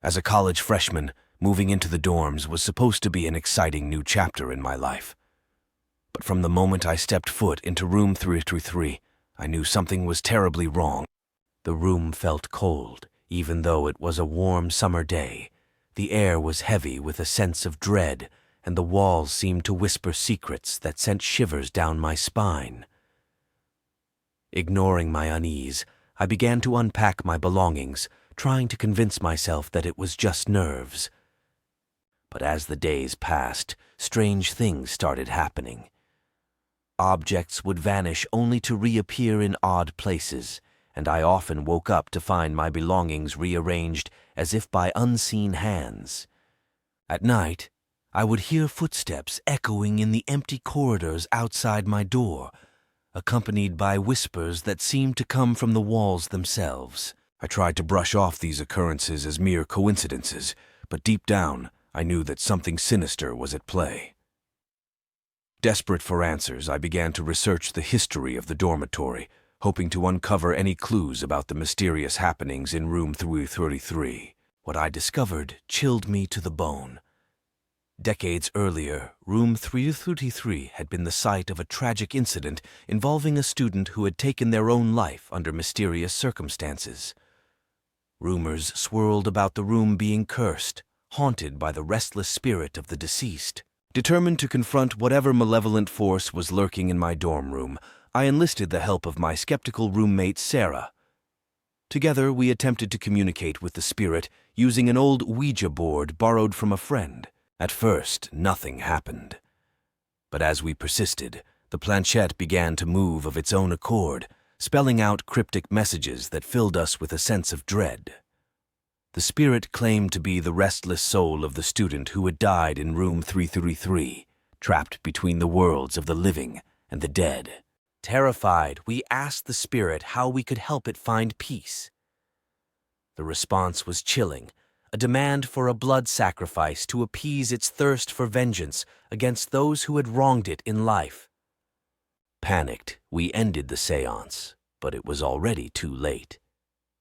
As a college freshman, moving into the dorms was supposed to be an exciting new chapter in my life. But from the moment I stepped foot into room 333, I knew something was terribly wrong. The room felt cold, even though it was a warm summer day. The air was heavy with a sense of dread, and the walls seemed to whisper secrets that sent shivers down my spine. Ignoring my unease, I began to unpack my belongings, trying to convince myself that it was just nerves. But as the days passed, strange things started happening. Objects would vanish only to reappear in odd places, and I often woke up to find my belongings rearranged as if by unseen hands. At night, I would hear footsteps echoing in the empty corridors outside my door, accompanied by whispers that seemed to come from the walls themselves. I tried to brush off these occurrences as mere coincidences, but deep down, I knew that something sinister was at play. Desperate for answers, I began to research the history of the dormitory, hoping to uncover any clues about the mysterious happenings in room 333. What I discovered chilled me to the bone. Decades earlier, room 333 had been the site of a tragic incident involving a student who had taken their own life under mysterious circumstances. Rumors swirled about the room being cursed, haunted by the restless spirit of the deceased. Determined to confront whatever malevolent force was lurking in my dorm room, I enlisted the help of my skeptical roommate Sarah. Together, we attempted to communicate with the spirit using an old Ouija board borrowed from a friend. At first, nothing happened. But as we persisted, the planchette began to move of its own accord, spelling out cryptic messages that filled us with a sense of dread. The spirit claimed to be the restless soul of the student who had died in room 333, trapped between the worlds of the living and the dead. Terrified, we asked the spirit how we could help it find peace. The response was chilling, a demand for a blood sacrifice to appease its thirst for vengeance against those who had wronged it in life. Panicked, we ended the seance, but it was already too late.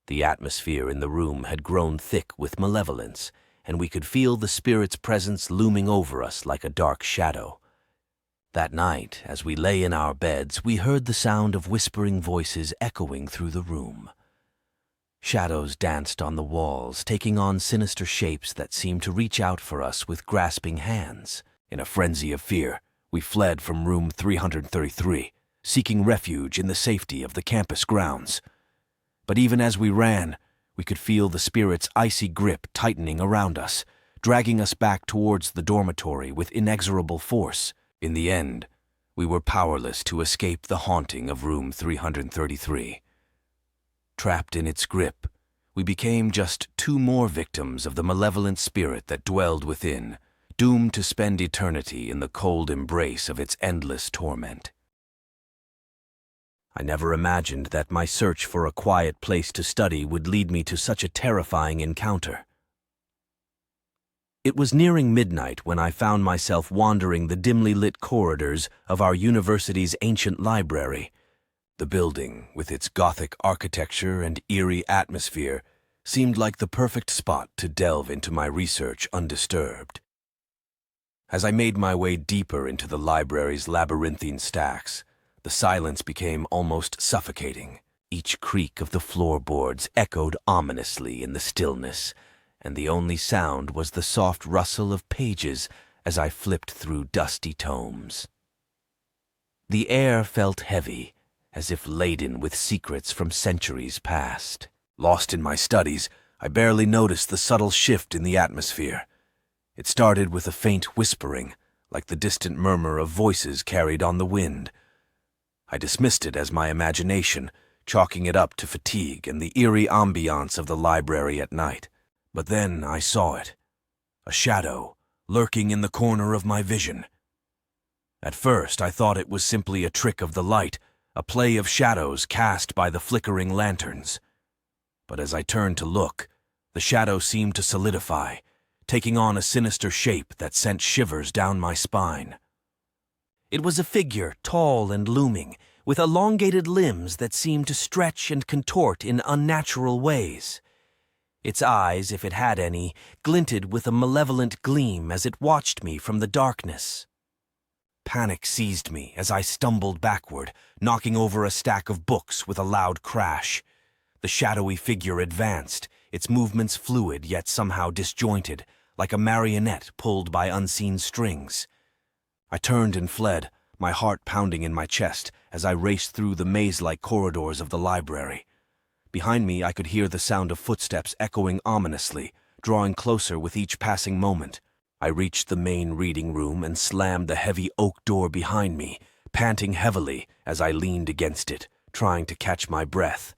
The atmosphere in the room had grown thick with malevolence, and we could feel the spirit's presence looming over us like a dark shadow. That night, as we lay in our beds, we heard the sound of whispering voices echoing through the room. Shadows danced on the walls, taking on sinister shapes that seemed to reach out for us with grasping hands. In a frenzy of fear, we fled from room 333, seeking refuge in the safety of the campus grounds. But even as we ran, we could feel the spirit's icy grip tightening around us, dragging us back towards the dormitory with inexorable force. In the end, we were powerless to escape the haunting of room 333. Trapped in its grip, we became just two more victims of the malevolent spirit that dwelled within, doomed to spend eternity in the cold embrace of its endless torment. I never imagined that my search for a quiet place to study would lead me to such a terrifying encounter. It was nearing midnight when I found myself wandering the dimly lit corridors of our university's ancient library. The building, with its Gothic architecture and eerie atmosphere, seemed like the perfect spot to delve into my research undisturbed. As I made my way deeper into the library's labyrinthine stacks, the silence became almost suffocating. Each creak of the floorboards echoed ominously in the stillness, and the only sound was the soft rustle of pages as I flipped through dusty tomes. The air felt heavy, as if laden with secrets from centuries past. Lost in my studies, I barely noticed the subtle shift in the atmosphere. It started with a faint whispering, like the distant murmur of voices carried on the wind. I dismissed it as my imagination, chalking it up to fatigue and the eerie ambiance of the library at night. But then I saw it, a shadow lurking in the corner of my vision. At first, I thought it was simply a trick of the light, a play of shadows cast by the flickering lanterns. But as I turned to look, the shadow seemed to solidify, taking on a sinister shape that sent shivers down my spine. It was a figure, tall and looming, with elongated limbs that seemed to stretch and contort in unnatural ways. Its eyes, if it had any, glinted with a malevolent gleam as it watched me from the darkness. Panic seized me as I stumbled backward, knocking over a stack of books with a loud crash. The shadowy figure advanced, its movements fluid yet somehow disjointed, like a marionette pulled by unseen strings. I turned and fled, my heart pounding in my chest as I raced through the maze-like corridors of the library. Behind me, I could hear the sound of footsteps echoing ominously, drawing closer with each passing moment. I reached the main reading room and slammed the heavy oak door behind me, panting heavily as I leaned against it, trying to catch my breath.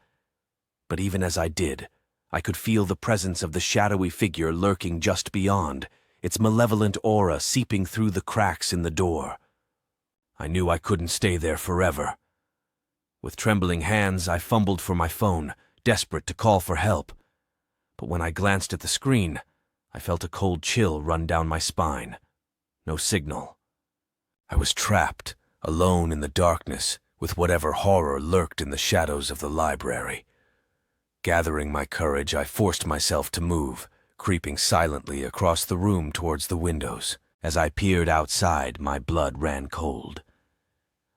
But even as I did, I could feel the presence of the shadowy figure lurking just beyond, its malevolent aura seeping through the cracks in the door. I knew I couldn't stay there forever. With trembling hands, I fumbled for my phone, desperate to call for help. But when I glanced at the screen, I felt a cold chill run down my spine. No signal. I was trapped, alone in the darkness, with whatever horror lurked in the shadows of the library. Gathering my courage, I forced myself to move, creeping silently across the room towards the windows. As I peered outside, my blood ran cold.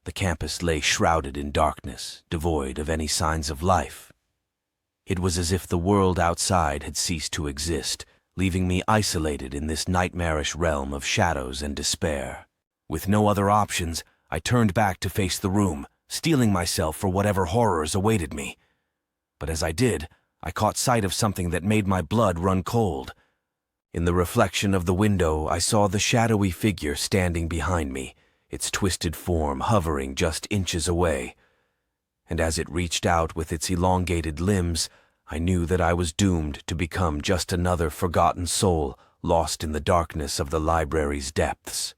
The campus lay shrouded in darkness, devoid of any signs of life. It was as if the world outside had ceased to exist, leaving me isolated in this nightmarish realm of shadows and despair. With no other options, I turned back to face the room, steeling myself for whatever horrors awaited me. But as I did, I caught sight of something that made my blood run cold. In the reflection of the window, I saw the shadowy figure standing behind me, its twisted form hovering just inches away. And as it reached out with its elongated limbs, I knew that I was doomed to become just another forgotten soul lost in the darkness of the library's depths.